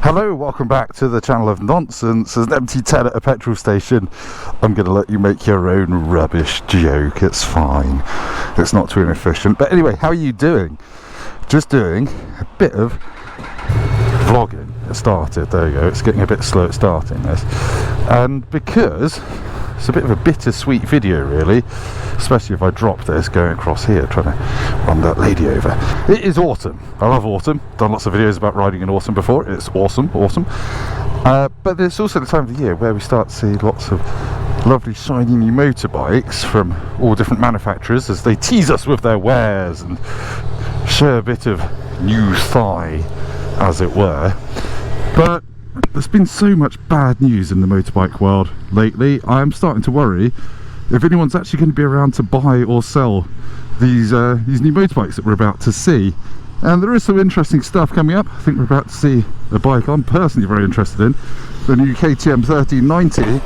Hello, welcome back to the channel of nonsense. There's an MT10 at a petrol station. I'm going to let you make your own rubbish joke. It's fine. It's not too inefficient. But anyway, how are you doing? Just doing a bit of vlogging. It started. There you go. It's getting a bit slow at starting this. And because it's a bit of a bittersweet video, really, especially if I drop this going across here trying to run that lady over. It is autumn. I love autumn. Done lots of videos about riding in autumn before. It's awesome. But it's also the time of the year where we start to see lots of lovely shiny new motorbikes from all different manufacturers as they tease us with their wares and share a bit of new thigh, as it were. But there's been so much bad news in the motorbike world lately. I'm starting to worry if anyone's actually going to be around to buy or sell these new motorbikes that we're about to see. And there is some interesting stuff coming up. I think we're about to see a bike I'm personally very interested in, the new KTM 1390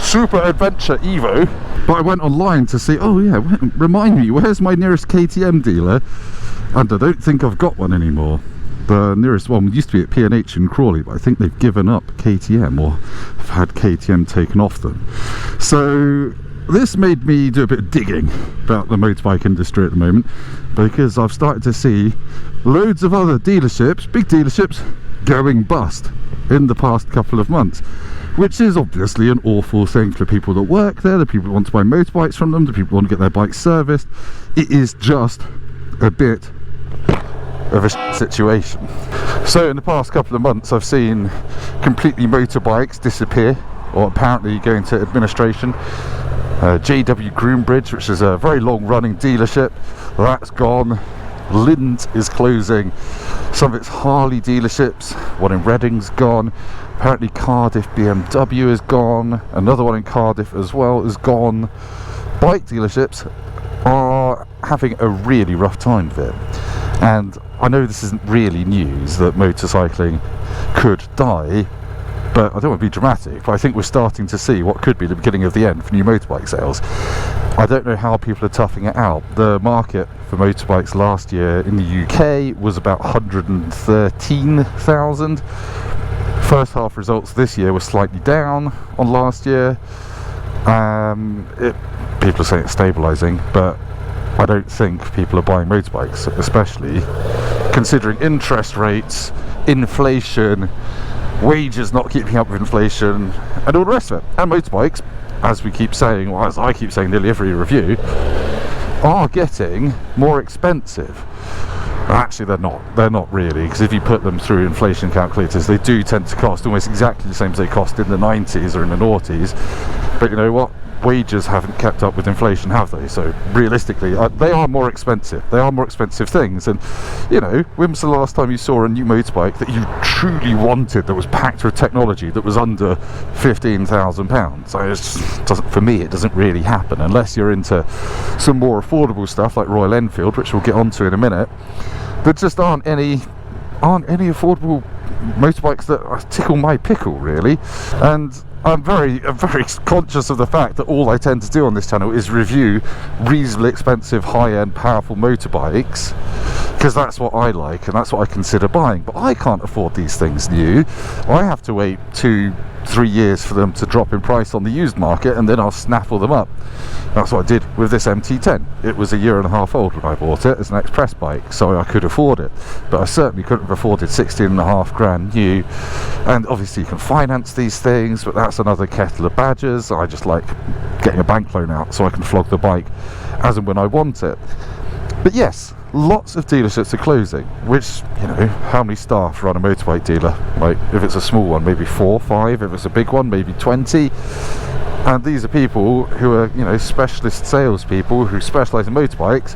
Super Adventure Evo. But I went online to see, oh yeah, remind me, where's my nearest KTM dealer? And I don't think I've got one anymore. The nearest one used to be at P&H in Crawley, but I think they've given up KTM, or have had KTM taken off them. So this made me do a bit of digging about the motorbike industry at the moment, because I've started to see loads of other dealerships, big dealerships, going bust in the past couple of months, which is obviously an awful thing for people that work there, the people that want to buy motorbikes from them, the people who want to get their bikes serviced. It is just a bit of a situation. So in the past couple of months I've seen completely motorbikes disappear, or apparently go into administration. JW Groombridge, which is a very long running dealership, that's gone. Lind is closing some of its Harley dealerships. One in Reading's gone. Apparently Cardiff BMW is gone. Another one in Cardiff as well is gone. Bike dealerships are having a really rough time of it. And I know this isn't really news that motorcycling could die, but I don't want to be dramatic, but I think we're starting to see what could be the beginning of the end for new motorbike sales. I don't know how people are toughing it out. The market for motorbikes last year in the UK was about 113,000. First half results this year were slightly down on last year. People are saying it's stabilising, but I don't think people are buying motorbikes, especially considering interest rates, inflation, wages not keeping up with inflation, and all the rest of it. And motorbikes, as we keep saying, or as I keep saying nearly every review, are getting more expensive. Actually they're not really, because if you put them through inflation calculators, they do tend to cost almost exactly the same as they cost in the 90s or in the noughties. But you know what? Wages haven't kept up with inflation, have they? So realistically, they are more expensive. They are more expensive things. And you know, when was the last time you saw a new motorbike that you truly wanted, that was packed with technology, that was under £15,000? So it just doesn't, for me, it doesn't really happen unless you're into some more affordable stuff like Royal Enfield, which we'll get onto in a minute. There just aren't any affordable motorbikes that tickle my pickle, really. And I'm very conscious of the fact that all I tend to do on this channel is review reasonably expensive, high-end, powerful motorbikes, because that's what I like and that's what I consider buying. But I can't afford these things new. I have to wait 2-3 years for them to drop in price on the used market, and then I'll snaffle them up. That's what I did with this MT10. It was 1.5 years old when I bought it as an express bike, so I could afford it, but I certainly couldn't have afforded 16.5 grand new. And obviously you can finance these things, but that's another kettle of badgers. I just like getting a bank loan out so I can flog the bike as and when I want it. But yes, lots of dealerships are closing, which, you know, how many staff run a motorbike dealer? Like, if it's a small one, maybe 4 or 5. If it's a big one, maybe 20. And these are people who are, you know, specialist salespeople who specialise in motorbikes,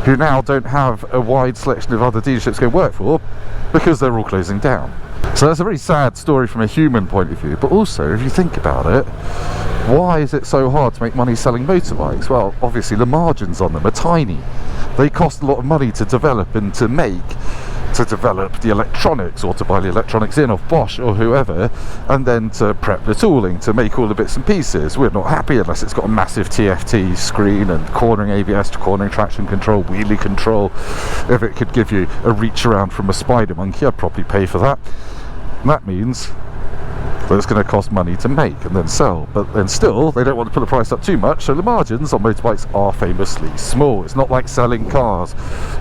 who now don't have a wide selection of other dealerships to go work for because they're all closing down. So that's a very sad story from a human point of view, but also, if you think about it, why is it so hard to make money selling motorbikes? Well, obviously the margins on them are tiny. They cost a lot of money to develop and to make, to develop the electronics, or to buy the electronics in of Bosch or whoever, and then to prep the tooling, to make all the bits and pieces. We're not happy unless it's got a massive TFT screen and cornering ABS, cornering traction control, wheelie control. If it could give you a reach around from a spider monkey, I'd probably pay for that. And that means that it's going to cost money to make and then sell, but then still they don't want to put the price up too much, so the margins on motorbikes are famously small. It's not like selling cars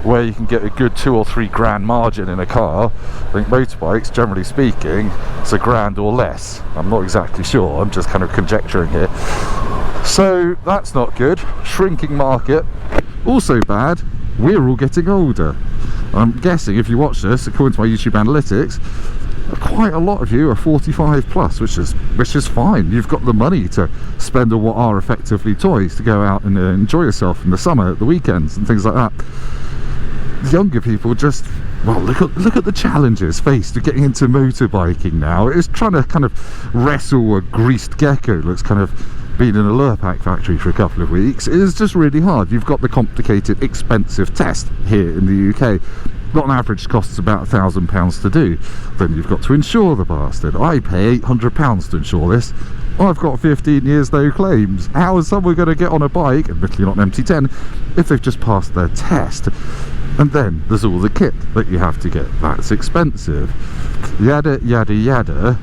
where you can get a good 2 or 3 grand margin in a car. I think motorbikes, generally speaking, it's a grand or less. I'm not exactly sure, I'm just kind of conjecturing here. So that's not good. Shrinking market. Also bad, we're all getting older. I'm guessing if you watch this, according to my YouTube analytics, quite a lot of you are 45 plus, which is fine. You've got the money to spend on what are effectively toys to go out and enjoy yourself in the summer, at the weekends and things like that. Younger people just, well, look at the challenges faced with getting into motorbiking now. It's trying to kind of wrestle a greased gecko that's kind of been in a lure pack factory for a couple of weeks. It is just really hard. You've got the complicated, expensive test here in the UK. Not on average costs about £1,000 to do. Then you've got to insure the bastard. I pay £800 to insure this. I've got 15 years no claims. How is someone going to get on a bike, admittedly not an MT10, if they've just passed their test? And then there's all the kit that you have to get. That's expensive. Yada yada yada.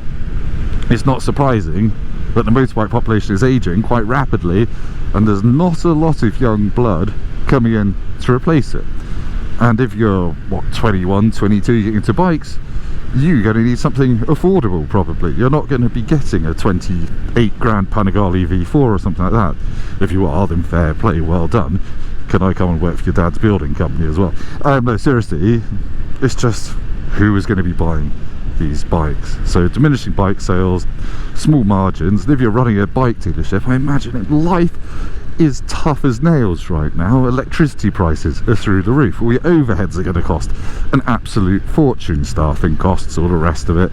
It's not surprising that the motorbike population is aging quite rapidly, and there's not a lot of young blood coming in to replace it. And if you're, what, 21, 22, getting into bikes, you're going to need something affordable probably. You're not going to be getting a 28 grand Panigale V4 or something like that. If you are, then fair play, well done. Can I come and work for your dad's building company as well? No, seriously, it's just who is going to be buying these bikes. So diminishing bike sales, small margins, and if you're running a bike dealership, I imagine life is tough as nails right now. Electricity prices are through the roof. All your overheads are going to cost an absolute fortune, staffing costs, all the rest of it.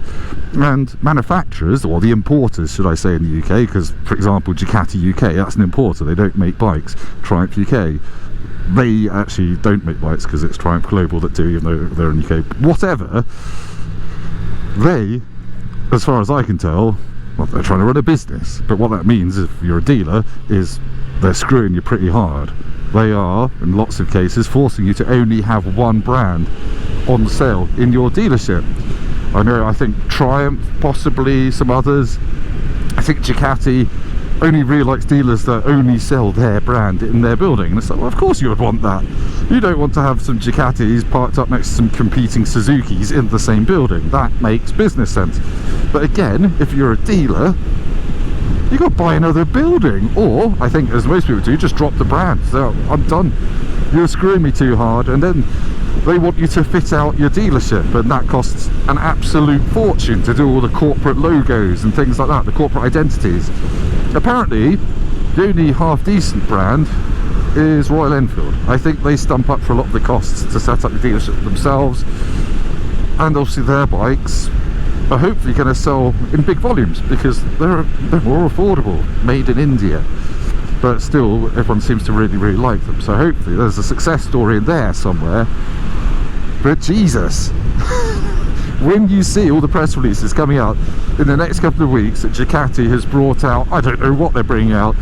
And manufacturers, or the importers should I say in the UK, because for example Ducati UK, that's an importer, they don't make bikes. Triumph UK, they actually don't make bikes because it's Triumph Global that do, even though they're in the UK. Whatever, they, as far as I can tell, well, they're trying to run a business, but what that means if you're a dealer is they're screwing you pretty hard. They are, in lots of cases, forcing you to only have one brand on sale in your dealership. I think Triumph, possibly some others. I think Ducati only really likes dealers that only sell their brand in their building. And it's like, well, of course you would want that. You don't want to have some Ducatis parked up next to some competing Suzukis in the same building. That makes business sense. But again, if you're a dealer, you got to buy another building, or I think, as most people do, just drop the brand. So I'm done. You're screwing me too hard, and then they want you to fit out your dealership, and that costs an absolute fortune to do all the corporate logos and things like that, the corporate identities. Apparently, the only half-decent brand is Royal Enfield. I think they stump up for a lot of the costs to set up the dealership themselves, and obviously their bikes are hopefully going to sell in big volumes because they're more affordable, made in India, but still everyone seems to really like them. So hopefully there's a success story in there somewhere. But Jesus, when you see all the press releases coming out in the next couple of weeks that Ducati has brought out, I don't know what they're bringing out,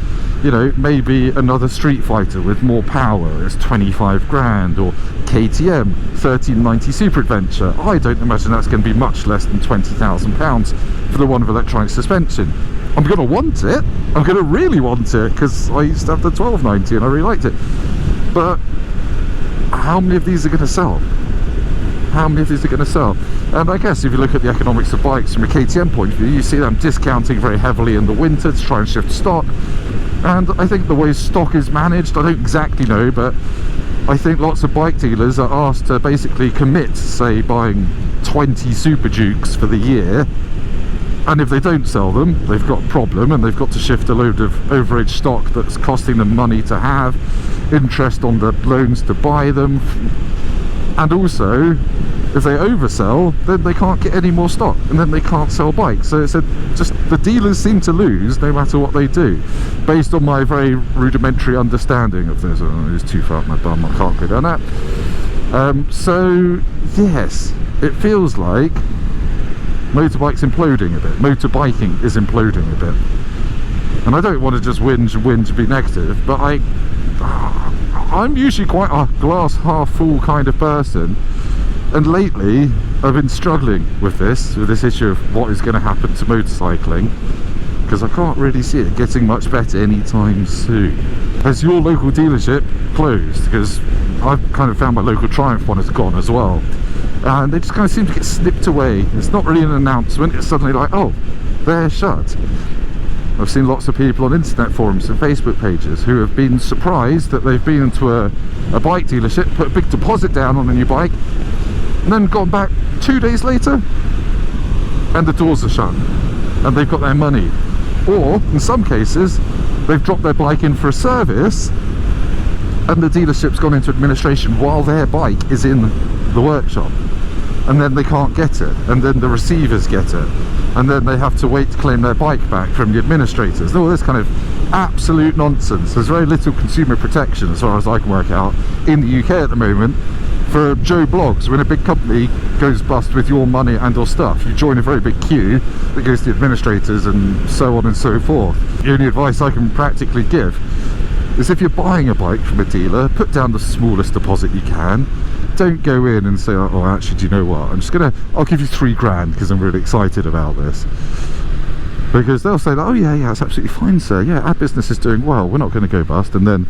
you know, maybe another Street Fighter with more power, it's 25 grand, or KTM 1390 Super Adventure, I don't imagine that's going to be much less than £20,000 for the one with electronic suspension. I'm going to want it, I'm going to really want it, because I used to have the 1290 and I really liked it. But how many of these are going to sell? How many of these are going to sell? And I guess if you look at the economics of bikes from a KTM point of view, you see them discounting very heavily in the winter to try and shift stock. And I think the way stock is managed, I don't exactly know, but I think lots of bike dealers are asked to basically commit, say, buying 20 Super Dukes for the year, and if they don't sell them, they've got a problem, and they've got to shift a load of overage stock that's costing them money to have, interest on the loans to buy them, and also if they oversell, then they can't get any more stock, and then they can't sell bikes. So it's just the dealers seem to lose no matter what they do, based on my very rudimentary understanding of this. Oh, it's too far up my bum, I can't go down that. So yes, it feels like motorbike's imploding a bit, motorbiking is imploding a bit. And I don't want to just whinge and be negative, but I'm usually quite a glass half full kind of person, and lately I've been struggling with this issue of what is going to happen to motorcycling, because I can't really see it getting much better anytime soon. Has your local dealership closed? Because I've kind of found my local Triumph one has gone as well, and they just kind of seem to get snipped away. It's not really an announcement, it's suddenly like, oh, they're shut. I've seen lots of people on internet forums and Facebook pages who have been surprised that they've been into a bike dealership, put a big deposit down on a new bike, and then gone back 2 days later and the doors are shut and they've got their money. Or in some cases they've dropped their bike in for a service and the dealership's gone into administration while their bike is in the workshop, and then they can't get it, and then the receivers get it, and then they have to wait to claim their bike back from the administrators. All this kind of absolute nonsense. There's very little consumer protection, as far as I can work out, in the UK at the moment for Joe Blogs. When a big company goes bust with your money and or stuff, you join a very big queue that goes to the administrators and so on and so forth. The only advice I can practically give is, if you're buying a bike from a dealer, put down the smallest deposit you can. Don't go in and say, oh, actually, do you know what, I'll give you £3 because I'm really excited about this. Because they'll say, oh yeah, it's absolutely fine, sir, yeah, our business is doing well, we're not going to go bust. And then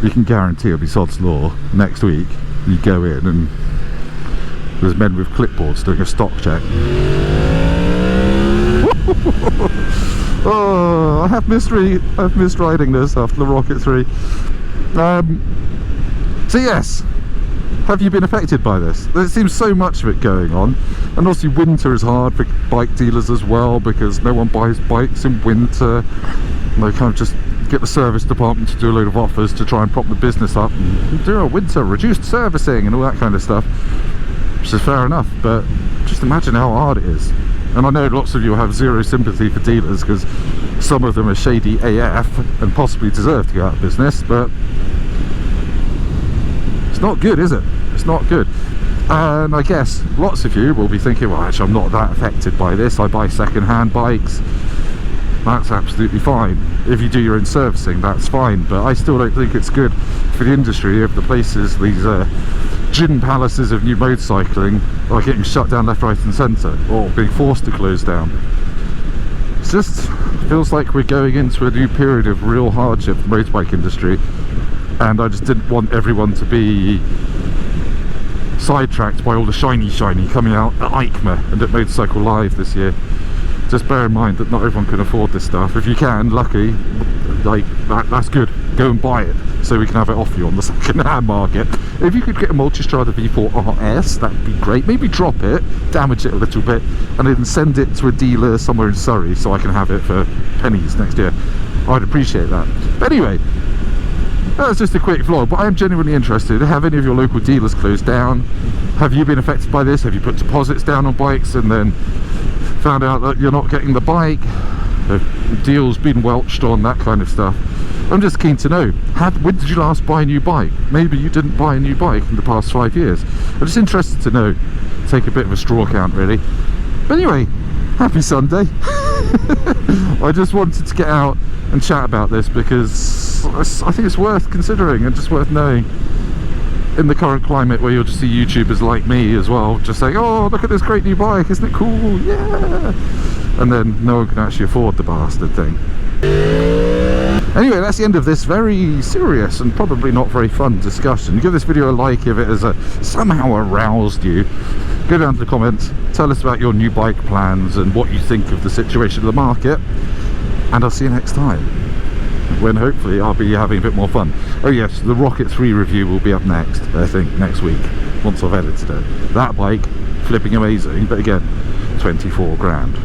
you can guarantee it'll be sod's law next week. You go in and there's men with clipboards doing a stock check. Oh, I have missed riding this after the Rocket 3. So yes, have you been affected by this? There seems so much of it going on, and also winter is hard for bike dealers as well, because no one buys bikes in winter. They kind of just get the service department to do a load of offers to try and prop the business up and do a winter reduced servicing and all that kind of stuff, which is fair enough, but just imagine how hard it is. And I know lots of you have zero sympathy for dealers because some of them are shady AF and possibly deserve to go out of business, but it's not good, is it? It's not good. And I guess lots of you will be thinking, well, actually I'm not that affected by this, I buy second-hand bikes. That's absolutely fine. If you do your own servicing, that's fine, but I still don't think it's good for the industry if the places, these gin palaces of new motorcycling, are getting shut down left, right and centre, or being forced to close down. It just feels like we're going into a new period of real hardship for the motorbike industry, and I just didn't want everyone to be sidetracked by all the shiny coming out at EICMA and at Motorcycle Live this year. Just bear in mind that not everyone can afford this stuff. If you can, lucky, like that's good. Go and buy it so we can have it off you on the second-hand market. If you could get a Multistrada V4 RS, that'd be great. Maybe drop it, damage it a little bit, and then send it to a dealer somewhere in Surrey so I can have it for pennies next year. I'd appreciate that. But anyway, that's just a quick vlog, but I am genuinely interested. Have any of your local dealers closed down? Have you been affected by this? Have you put deposits down on bikes and then found out that you're not getting the bike? Have deals been welched on, that kind of stuff? I'm just keen to know, when did you last buy a new bike? Maybe you didn't buy a new bike in the past 5 years. I'm just interested to know. Take a bit of a straw count, really. But anyway, happy Sunday. I just wanted to get out and chat about this because I think it's worth considering and just worth knowing in the current climate, where you'll just see YouTubers like me as well just saying, oh, look at this great new bike, isn't it cool, yeah, and then no one can actually afford the bastard thing. Anyway, that's the end of this very serious and probably not very fun discussion. Give this video a like if it has somehow aroused you. Go down to the comments, tell us about your new bike plans and what you think of the situation of the market, and I'll see you next time, when hopefully I'll be having a bit more fun. Oh yes, the Rocket 3 review will be up next, I think next week, once I've edited it. That bike, flipping amazing, but again, 24 grand.